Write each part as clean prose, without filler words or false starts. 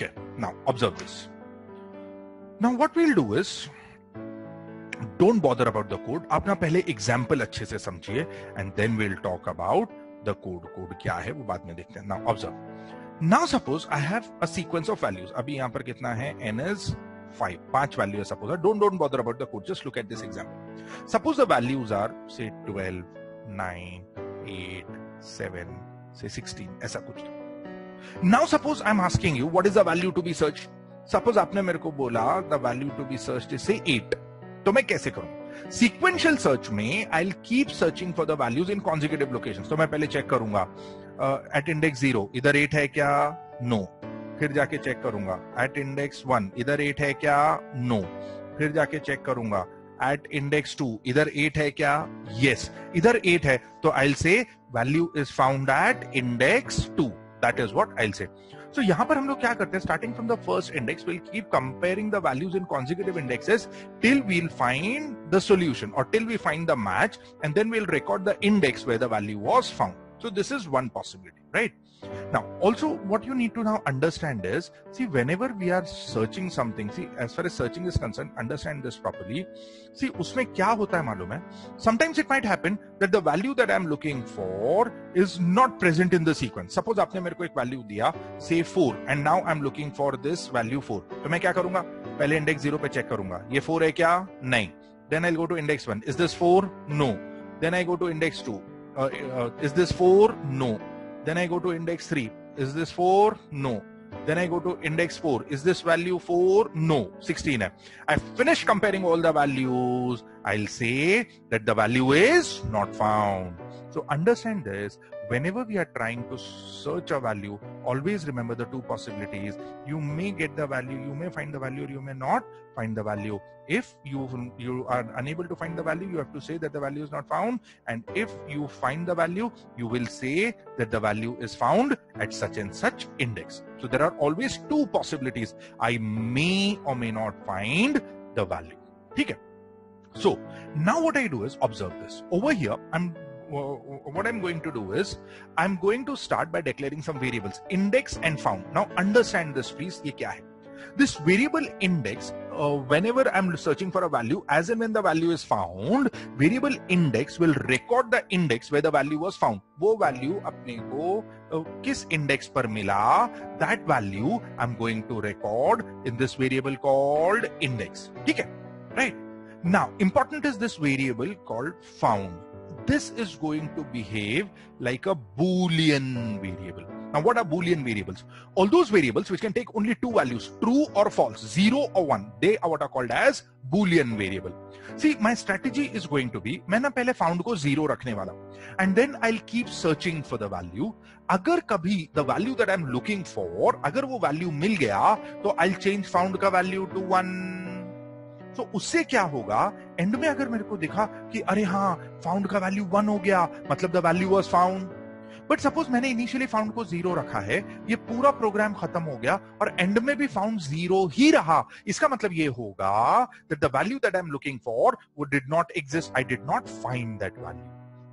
Okay, now observe this. Now what we'll do is, don't bother about the code. आप ना पहले example अच्छे से समझिए and then we'll talk about the code. Code क्या है वो बाद में देखते हैं. Now observe. Now suppose I have a sequence of values. अभी यहाँ पर कितना है? N is 5. 5 value है suppose. Don't bother about the code. Just look at this example. Suppose the values are say 12, 9, 8, 7, say 16. ऐसा कुछ. Now suppose I'm asking you what is the value to be searched. Suppose आपने मेरे को बोला the value to be searched is say 8. तो मैं कैसे करूं? Sequential search में I'll keep searching for the values in consecutive locations. तो मैं पहले चेक करूंगा at index 0 इधर 8 है क्या? No. फिर जाके चेक करूंगा at index 1 इधर 8 है क्या? No. फिर जाके चेक करूंगा at index 2 इधर 8 है क्या? Yes. इधर 8 है तो I'll say value is found at index 2. That is what I'll say. So यहाँ पर हम लोग क्या करते हैं? Starting from the first index, we'll keep comparing the values in consecutive indexes till we'll find the solution or till we find the match, and then we'll record the index where the value was found. So this is one possibility, right? Now, also what you need to now understand is, see, whenever we are searching something, see, as far as searching is concerned, understand this properly. See, उसमें क्या होता है मालूम है? Sometimes it might happen that the value that I'm looking for is not present in the sequence. Suppose आपने मेरे को एक value दिया, say 4, and now I'm looking for this value 4. तो मैं क्या करूंगा? पहले index 0 पे check करूंगा. ये 4 है क्या? नहीं. Then I'll go to index 1. Is this 4? No. Then I go to index 2. Is this 4? No. Then I go to index 3. Is this 4? No. Then I go to index 4. Is this value 4? No. 16 hai. I finish comparing all the values. I'll say that the value is not found. So understand this. Whenever we are trying to search a value, always remember the two possibilities. You may get the value, you may find the value, or you may not find the value. If you are unable to find the value, you have to say that the value is not found. And if you find the value, you will say that the value is found at such and such index. So there are always two possibilities. I may or may not find the value. Okay? So now what I do is observe this. Over here, what I'm going to do is I'm going to start by declaring some variables, index and found. Now understand this please. ये क्या है? This variable index, whenever I'm searching for a value, as and when the value is found, variable index will record the index where the value was found. वो value अपने को किस index पर मिला, that value I'm going to record in this variable called index. ठीक है? Right? Now important is this variable called found. This is going to behave like a Boolean variable. Now what are Boolean variables? All those variables which can take only two values, true or false, 0 or 1, they are what are called as Boolean variable. See, my strategy is going to be, मैं ना पहले found को 0 रखने वाला, and then I'll keep searching for the value. अगर कभी the value that I'm looking for, अगर वो value मिल गया, तो I'll change found का value to 1. तो उससे क्या होगा? एंड में अगर मेरे को दिखा कि अरे हाँ फाउंड का वैल्यू 1 हो गया, मतलब the value was found. But suppose मैंने इनिशियली फाउंड को 0 रखा है, ये पूरा प्रोग्राम खत्म हो गया और एंड में भी फाउंड 0 ही रहा. इसका मतलब ये होगा that the value that I am looking for वो did not exist. I did not find that value.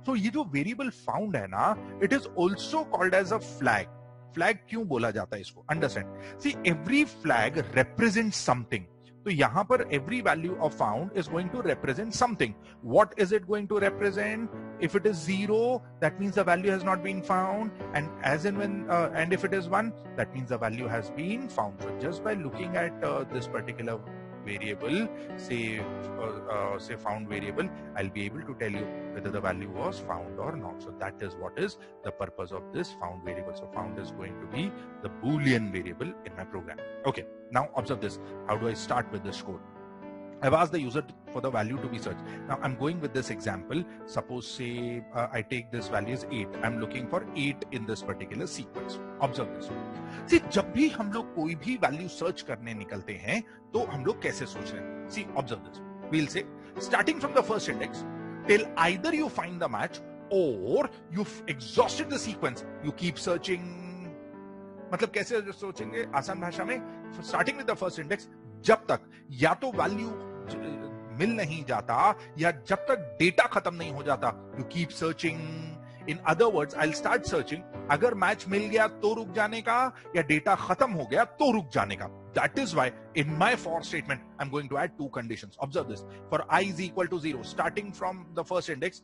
So ये जो वेरिएबल फाउंड है ना, it is also called as a flag. Flag क्यों बोला जाता है इसको? Understand. See, every flag represent something. तो यहां पर every value of found is going to represent something. What is it going to represent? If it is 0, that means the value has not been found, and and if it is 1, that means the value has been found. So just by looking at this particular variable, say found variable, I'll be able to tell you whether the value was found or not. So that is what is the purpose of this found variable. So found is going to be the Boolean variable in my program. Okay, now observe this. How do I start with this code? I've asked the user for the value to be searched. Now I'm going with this example. Suppose say I take this value as 8. I'm looking for 8 in this particular sequence. Observe this. See, जब भी हम लोग कोई भी value search करने निकलते हैं, तो हम लोग कैसे सोच रहे हैं? See, observe this. We'll say starting from the first index till either you find the match or you've exhausted the sequence. You keep searching. मतलब कैसे सोचेंगे आसान भाषा में? Starting with the first index, जब तक या तो वैल्यू मिल नहीं जाता या जब तक डेटा खत्म नहीं हो जाता, you keep searching in other words I will start searching, अगर मैच मिल गया तो रुक जाने का, या डेटा खत्म हो गया तो रुक जाने का. That is why in my for statement I'm going to add two conditions. Observe this. For I is equal to 0, starting from the first index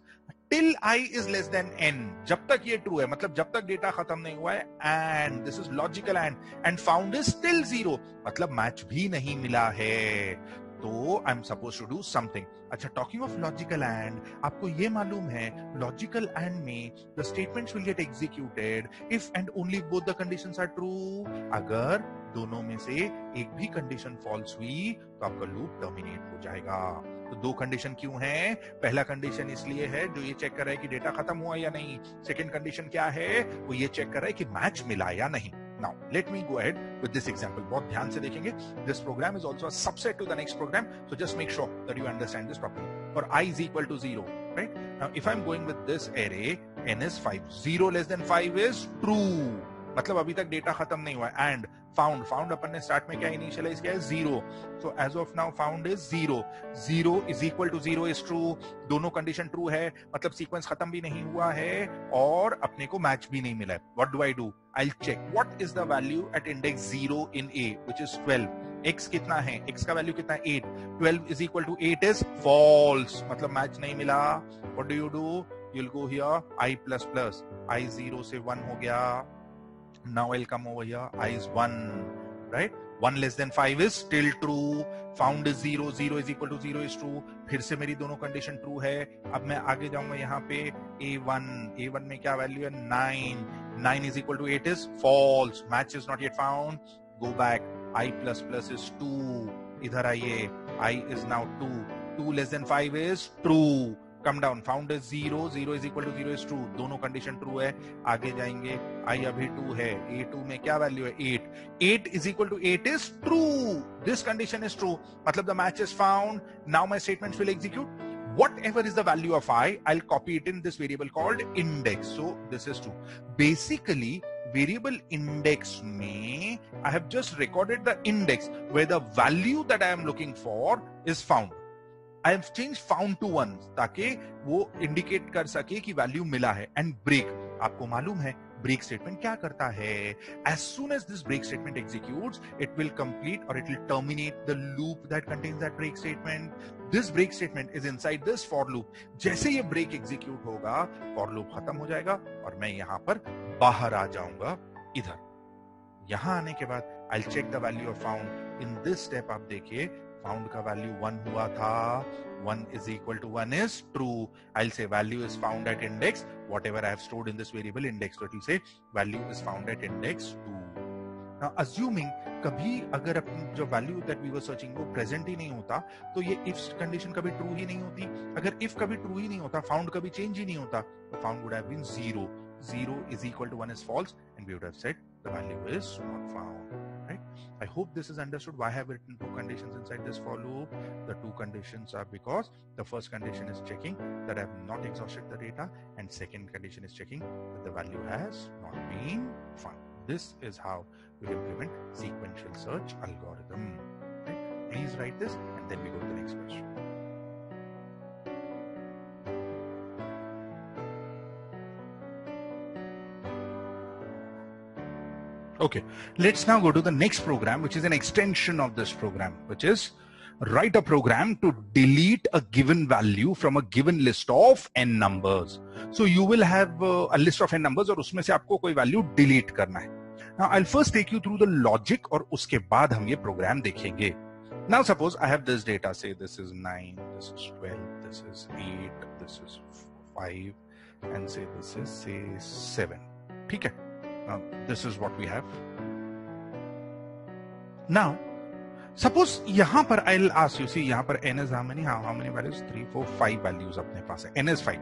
till I is less than n, जब तक ये true है, मतलब जब तक data खत्म नहीं हुआ है, and this is logical and found is still 0, मतलब मैच भी नहीं मिला है, तो I'm supposed to do something. अच्छा, talking of logical and, आपको ये मालूम है logical and में the statements will get executed if and only both the conditions are true. अगर दोनों में से एक भी कंडीशन फॉल्स हुई तो आपका लूप टर्मिनेट हो जाएगा. तो दो कंडीशन क्यों है? पहला कंडीशन इसलिए है जो ये चेक कर रहा है कि डेटा खत्म हुआ या नहीं. सेकंड कंडीशन क्या है? वो ये चेक कर रहा है कि मैच मिला या नहीं. Now, let me go ahead with this example. बहुत ध्यान से देखेंगे. This program is also a subset to the next program, so just make sure that you understand this properly. For I is equal to 0, right? Now, if I'm going with this array, n is 5. 0 less than 5 is true. मतलब अभी तक data खत्म नहीं हुआ है. And found अपन ने start में क्या इनिशियलाइज किया है? 0. So as of now found is 0. 0 is equal to 0 is true. दोनों कंडीशन ट्रू है, मतलब सीक्वेंस खत्म भी नहीं हुआ है और अपने को मैच भी नहीं मिला है. What do I do? I'll check what is the value at index 0 in A, which is 12. X कितना है? X का वैल्यू कितना है? 8. 12 is equal to 8 is false, मतलब मैच नहीं मिला. What do? You'll go here I plus plus. I 0 से 1 हो गया. Now I'll come over here. I is 1, right? 1 less than 5 is still true. Found is 0. 0 is equal to 0 is true. फिर से मेरी दोनों कंडीशन ट्रू है. अब मैं आगे जाऊंगा यहाँ पे A1. A1 में क्या वैल्यू है? 9. 9 is equal to 8 is false. Match is not yet found. Go back. I plus plus is 2. इधर आइए. I is now 2. 2 less than 5 is true. Come down. Found is 0. 0 is equal to 0 is true. दोनों condition true है. आगे जाएंगे. I अभी 2 है. A2 में क्या वैल्यू है? 8. 8 is equal to 8 is true. This condition is true. मतलब the match is found. Now my statements will execute. Whatever is the value of I, I'll copy it in this variable called index. So this is true. Basically, variable index में I have just recorded the index where the value that I am looking for is found. I have changed found to 1 ताकि वो indicate कर सके कि value मिला है. And break, आपको मालूम है ब्रेक स्टेटमेंट क्या करता है? As soon as this break statement executes, it will complete or it will terminate the loop that contains that break statement. This break statement is inside this for loop. जैसे ये break execute होगा, for loop खत्म हो जाएगा और मैं यहाँ पर बाहर आ जाऊंगा. इधर यहाँ आने के बाद I'll check the value of found. In this step आप देखिए found का वैल्यू 1 हुआ था. 1 is equal to 1 is true. I'll say value is found at index whatever I have stored in this variable index. So it will say value is found at index 2. Now assuming कभी अगर अपनी जो value that we were searching वो present ही नहीं होता तो ये if condition कभी ट्रू ही नहीं होती. अगर if कभी ट्रू ही नहीं होता, फाउंड कभी चेंज ही नहीं होता, तो found would have been 0. 0 is equal to 1 is false and we would have said the value is not found. I hope this is understood why I have written two conditions inside this for loop. The two conditions are because the first condition is checking that I have not exhausted the data and second condition is checking that the value has not been found. This is how we implement sequential search algorithm. Right? Please write this and then we go to the next question. Okay, let's now go to the next program, which is an extension of this program, which is write a program to delete a given value from a given list of n numbers. So you will have a list of n numbers और उसमें से आपको कोई value delete करना है. Now I'll first take you through the logic और उसके बाद हम ये program देखेंगे. Now suppose I have this data, say this is 9, this is 12, this is 8, this is 5, and say this is say 7. ठीक है? This is what we have. Now, suppose यहाँ पर I'll ask you, see यहाँ पर n is how many values? 3, 4, 5 values अपने पास है. N is 5.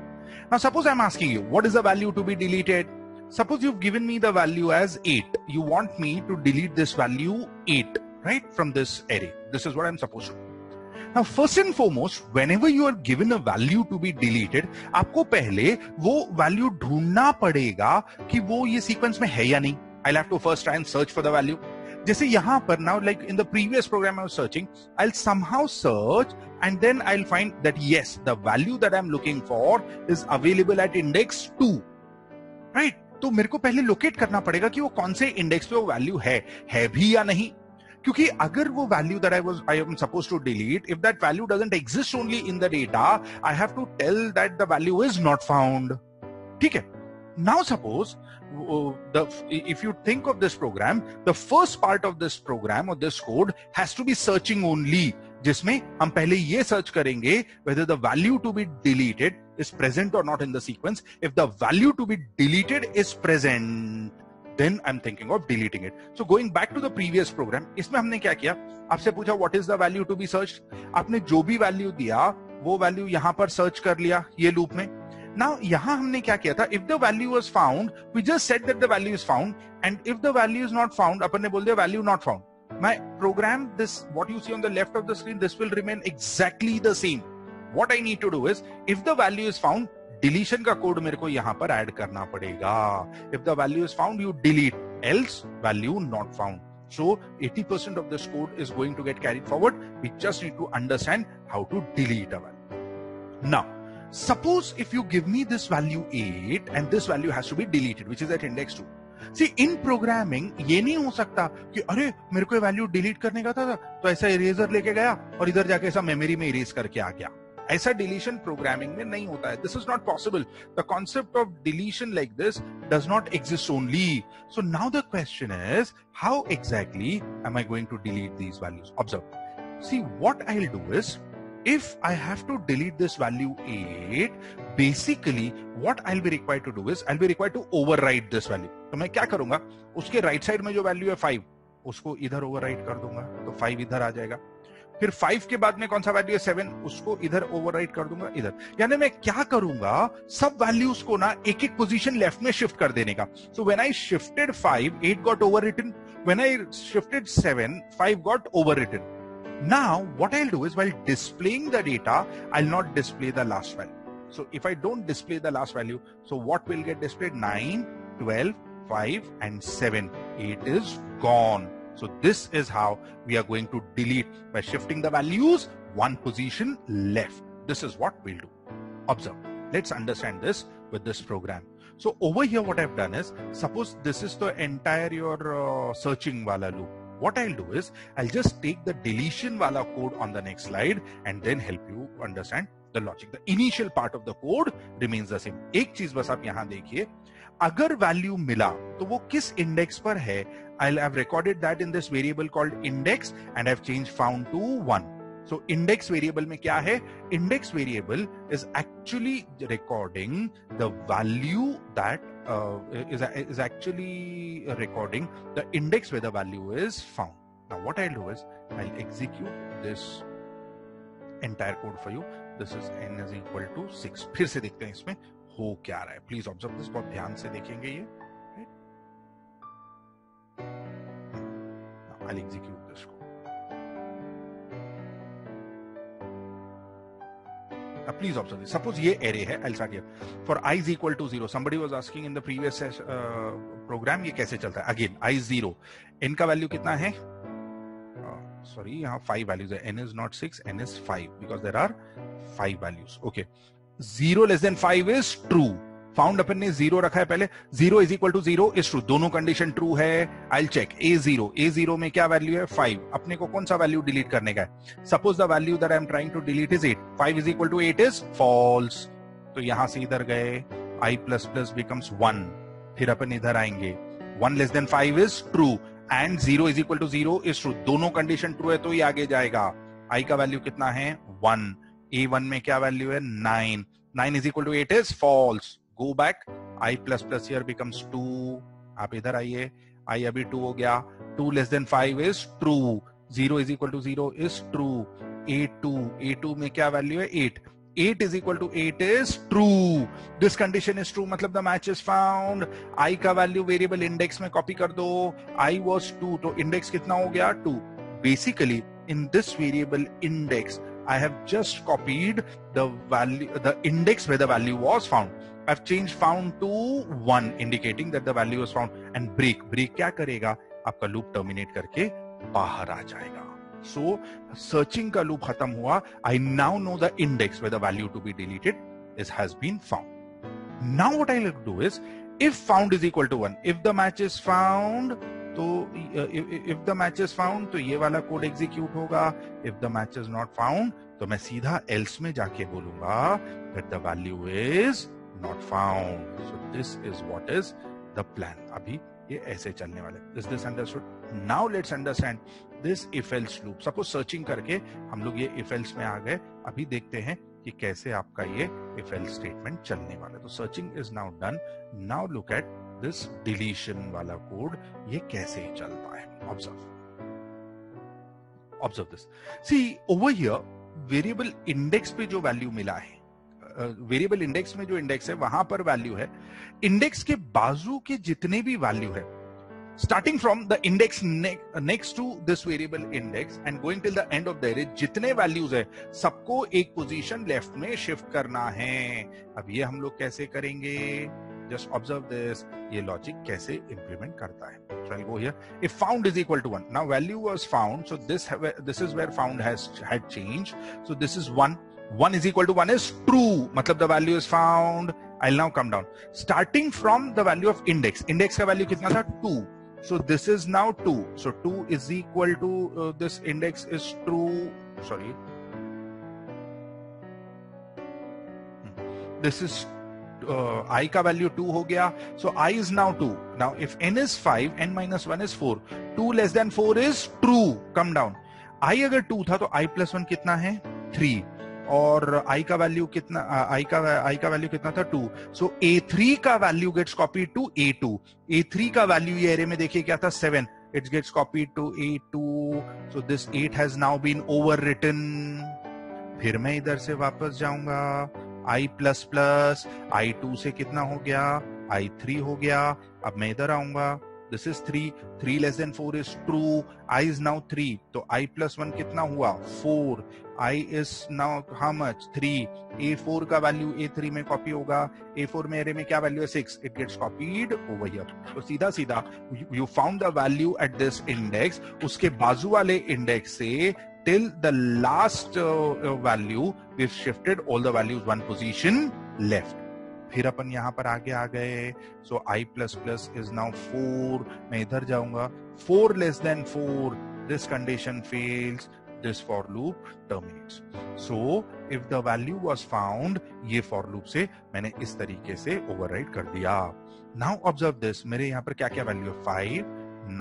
Now suppose I'm asking you, what is the value to be deleted? Suppose you've given me the value as 8. You want me to delete this value 8, right? From this array. This is what I'm supposed to do. Now, first and foremost, whenever you are given a value to be deleted, आपको पहले वो value ढूंढना पड़ेगा कि वो ये sequence में है या नहीं. I'll have to first try and search for the value. जैसे यहाँ पर now, like in the previous program I was searching, I'll somehow search and then I'll find that yes, the value that I'm looking for is available at index 2. Right? तो मेरे को पहले locate करना पड़ेगा कि वो कौन से इंडेक्स पे वो वैल्यू है भी या नहीं, क्योंकि अगर वो value that I am suppose to delete, if that value doesn't exist only in the data, I have to tell that the value is not found. ठीक है. Now suppose if you think of this program, the first part of this program or this code has to be searching only, जिसमें हम पहले ये search करेंगे whether the value to be deleted is present or not in the sequence. If the value to be deleted is present, then I'm thinking of deleting it. So going back to the previous program, इसमें हमने क्या किया, आपसे पूछा what is the value to be searched, आपने जो भी value दिया वो वैल्यू यहां पर सर्च कर लिया ये लूप में. Now यहां हमने क्या किया था, if the value was found, we just said that the value is found, and if the value is not found, अपन ने बोल दिया value not found. My program, this what you see on the left of the screen, this will remain exactly the same. What I need to do is, if the value is found, deletion का code मेरे को यहां पर add करना पड़ेगा. If the value is found, you delete, else value not found. So 80% of this code is going to get carried forward. We just need to understand how to delete a value. Now, suppose if you give me this value 8 and this value has to be deleted, which is at index 2. See, in programming ये नहीं हो सकता कि अरे मेरे को value delete करने का था तो ऐसा इरेजर लेके गया और इधर जाके ऐसा मेमोरी में इरेज करके आ गया. ऐसा डिलीशन प्रोग्रामिंग में नहीं होता है. This is not possible. The concept of deletion like this does not exist only. So now the question is how exactly am I going to delete these values. Observe. See what I will do is, if I have to delete this value 8, basically what I'll be required to do is I'll be required to overwrite this value. तो मैं क्या करूंगा, उसके right side में जो value है 5, उसको इधर ओवरराइट कर दूंगा तो 5 इधर आ जाएगा. फिर 5 के बाद में कौन सा वैल्यू है 7, उसको इधर ओवरराइट कर दूंगा इधर. यानी मैं क्या करूंगा, सब वैल्यूज को ना एक एक पोजीशन लेफ्ट में शिफ्ट कर देने का. So when I shifted 5, 8 got overwritten. When I shifted 7, 5 got overwritten. Now, what I'll do is while displaying the data, I'll not display the last value. So if I don't display the last value, so what will get displayed? 9, 12, 5 and 7. 8 is gone. So this is how we are going to delete, by shifting the values one position left. This is what we'll do. Observe. Let's understand this with this program. So over here what I've done is, suppose this is the entire your searching wala loop. What I'll do is I'll just take the deletion wala code on the next slide and then help you understand the logic. The initial part of the code remains the same. एक चीज बस आप यहां देखिए, अगर value मिला तो वो किस इंडेक्स पर है. I'll have recorded that in this variable called index and I've changed found to 1. So index variable में क्या है, index variable is actually recording the value that is actually recording the index where the value is found. Now what I'll do is I'll execute this entire code for you. This is n is equal to 6. फिर से देखते हैं इसमें हो क्या रहा है. Please observe this, बहुत ध्यान से देखेंगे ये. Now I'll execute this code. Please observe this. Suppose ये array है, I'll start here. For I is equal to 0. Somebody was asking in the previous program ये कैसे चलता है. Again, I is 0. n का वैल्यू कितना है? Sorry, यहाँ 5 values है. n is not 6, n is 5 because there are 5 values. Okay. 0 less than 5 is true. Found अपन ने 0 रखा है पहले. 0 is equal to 0 is true. दोनों कंडीशन ट्रू है. आई चेक A0 में क्या वैल्यू है 5. अपने को कौन सा वैल्यू डिलीट करने का है. Suppose the value that I am trying to delete is 8. 5 is equal to 8 is false. तो यहां से इधर गए, i प्लस प्लस बिकम्स 1. फिर अपन इधर आएंगे, 1 less than 5 is true and 0 is equal to 0 is true. दोनों कंडीशन ट्रू है तो ये आगे जाएगा. i का वैल्यू कितना है 1. A1 में क्या वैल्यू है 9. 9 is equal to 8 is false. Go back, I plus plus here becomes 2. आप इधर आइए, I अभी 2 हो गया. 2 less than 5 is true. 0 is equal to 0 is true. A2 में क्या वैल्यू है 8. 8 is equal to 8 is true. This condition is true, मतलब the match is found. I का वैल्यू वेरिएबल इंडेक्स में कॉपी कर दो. I was 2, तो index कितना हो गया 2. Basically, in this variable index, I have just copied the value, the index where the value was found. I've changed found to 1, indicating that the value was found. And break क्या करेगा, आपका loop terminate करके बाहर आ जाएगा. So searching का loop खत्म हुआ. I now know the index where the value to be deleted has been found. Now what I'll do is if found is equal to 1, if the match is found, तो if the match is found तो ये वाला code execute होगा, if the match is not found तो मैं सीधा else में जाके बोलूंगा that the value is not found. So this is what is the plan. अभी ये ऐसे चलने वाले. Is this understood? Now let's understand this if else loop. Suppose searching करके हम लोग ये if else में आ गए. अभी देखते हैं कि कैसे आपका ये if else statement चलने वाला है. तो searching is now done. Now look at this deletion वाला कोड, ये कैसे चलता है. Observe this. See over here variable index पे जो वैल्यू मिला है, वेरिएबल इंडेक्स में जो इंडेक्स है वहां पर वैल्यू है. इंडेक्स के बाजू के जितने भी वैल्यू है, starting from the index next to this variable index and going till the end of the array, जितने वैल्यूज है सबको एक पोजीशन लेफ्ट में शिफ्ट करना है. अब ये हम लोग कैसे करेंगे? Just observe this. ये लॉजिक कैसे इंप्लीमेंट करता है. So I'll go here. If found is equal to 1. Now value was found. So this is where found had changed. So this is 1. 1 is equal to 1 is true. मतलब the value is found. I'll now come down. Starting from the value of index. Index का value कितना था? 2. So this is now 2. So 2 is equal to this index is true. Sorry. This is I का value 2 हो गया. So I is now 2. Now if n is 5, n minus 1 is 4. 2 less than 4 is true. Come down. I अगर 2 था तो I plus 1 कितना है? 3. और I का वैल्यू कितना? I का वैल्यू कितना था? 2. So A3 का value gets copied to A2. A3 का वैल्यू ये एरे में देखिए क्या था? 7. It gets copied to A2. So this 8 has now been overwritten. फिर मैं इधर से वापस जाऊंगा. I प्लस प्लस I2 से कितना हो गया? I3 हो गया. अब मैं इधर आऊंगा. This is 3. 3 less than 4 is true. I is now 3. तो I plus 1 कितना हुआ? 4. I is now how much? 3. A4 का वैल्यू A3 में कॉपी होगा. A4 में एरे में क्या वैल्यू है? 6. It gets copied over here. तो सीधा सीधा you found the value at this index. उसके बाजू वाले इंडेक्स से till the last value we've shifted all the values one position left. फिर अपन यहां पर आगे आ गए. So I plus plus is now 4. मैं इधर जाऊंगा. 4 less than 4. This condition fails. This for loop terminates. So if the value was found, ये for loop से मैंने इस तरीके से override कर दिया. Now observe this. मेरे यहाँ पर क्या क्या वैल्यू है? 5,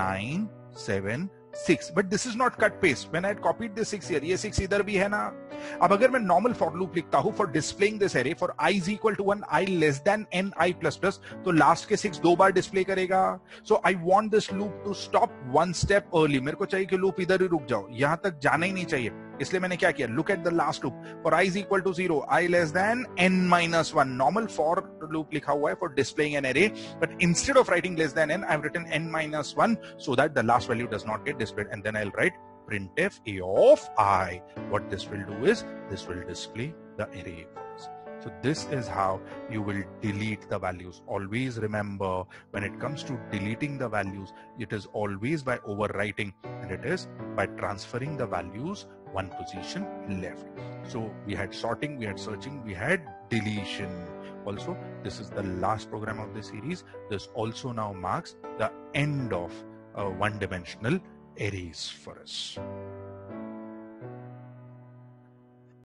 9, 7, 6. But this is not cut paste. When I had copied this 6 here, ये 6 इधर भी है ना. अब अगर मैं normal for loop लिखता हूं for displaying this array for I is equal to 1, I less than n I plus plus, तो last के 6 दो बार display करेगा. So I want this loop to stop one step early. मेरे को चाहिए कि loop इधर ही रुक जाओ, यहां तक जाना ही नहीं चाहिए. इसलिए मैंने क्या किया? Look at the last loop. For I is equal to 0, I less than n minus 1. Normal for loop लिखा हुआ है for displaying an array, but instead of writing less than n, I've written n minus 1 so that the last value does not get displayed. And then I'll write printf a of I. What this will do is this will display the array for us. So this is how you will delete the values. Always remember, when it comes to deleting the values, it is always by overwriting, and it is by transferring the values one position left. So we had sorting, we had searching, we had deletion. Also, this is the last program of this series. This also now marks the end of one-dimensional arrays for us.